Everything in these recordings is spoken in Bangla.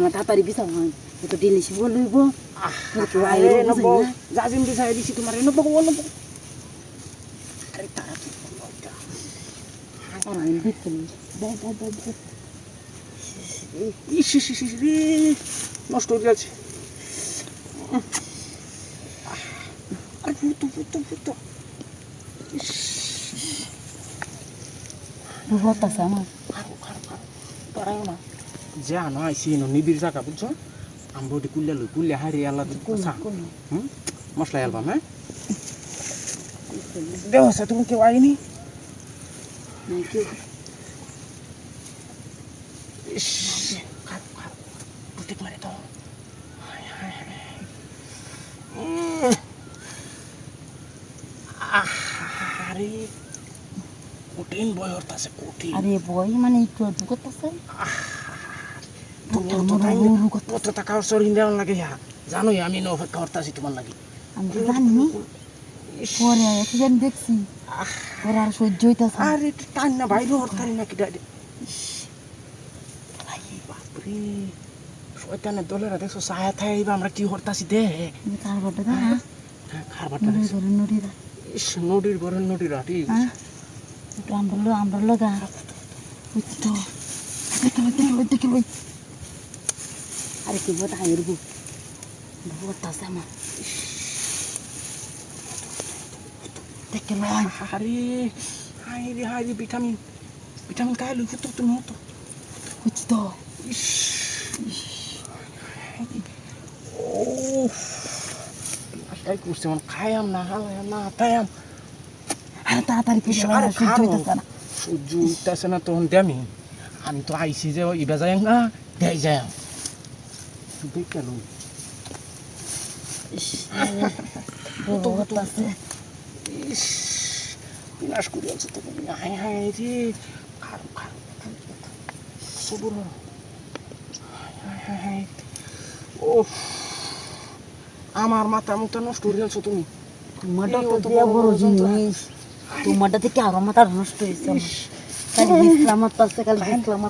তাড়াতাড়ি বিছাও হয় তো ডিলিশি বলব জাজিম বিছাই দিছি তোমার নব আরে তাড়াতাড়ি নষ্ট হয়ে যাচ্ছে আরে ফুটো জানো আইসি নিবিড় জায়গা বুঝছো আমবটি কুল্লে হারি আল্লাহ মশলা অ্যালবাম হ্যাঁ দেওয়া তুমি কেউ আইনি মারে তো আরে কঠিন বই হরতাছে কঠিন আরে বই মানে একটু একটু করতেছে কত টাকা সরিন দেওয়ার লাগে জানোই আমি অপেক্ষা হরতাছি তোমার লাগে আমি তো জানি পরে একটু জানি দেখছি ওরা আর সহ্য হইতাছে আরে টান না বাইরে হরতারি নাকি ডাইরে বাপরে শয়তানের দলেরা দেখছো সায়া থাইবা আমরা কি হরতাছি দে কারবারটা দা খাবারটা নড়িরা নদীর ঘরের নদীরা ঠিক আমরা লগা তো দেখি আরে কি বতা হাইরবু বতা সামা দেখে লয় আরে হাইরে ভিটামিন খাই লই ফুটো তুমি হতো তো ও আটাই করছে মানে খায়াম না হালাম না তায়াম আরে তাড়াতাড়ি সহ্য হইতাছে না তখন দেমি আমি তো আইসি যে ইবা যাই না দেয় যায় দেখে লো বিনাশ করে আছে তো হাই রে খারো সবুর ও আমার মাথা মুখটা নষ্ট করে আছো তুমি তোমারটা তো দিয়া বড় জিনিস তোমারটা থেকে আরো মাথা নষ্ট হয়েছে খালি ইসলামত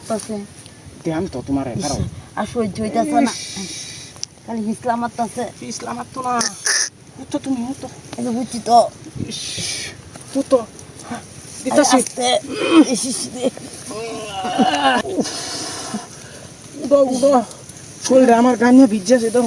পাচ্ছে দেন তো তোমার আর সহ্য হইতেছে না খালি ইসলামত পাচ্ছে ইসলামাত তো না হতো তুমি হতো বুঝছি তো হতো দিতাছি উড়ো শরীরে আমার গানিয়া ভিজছে তো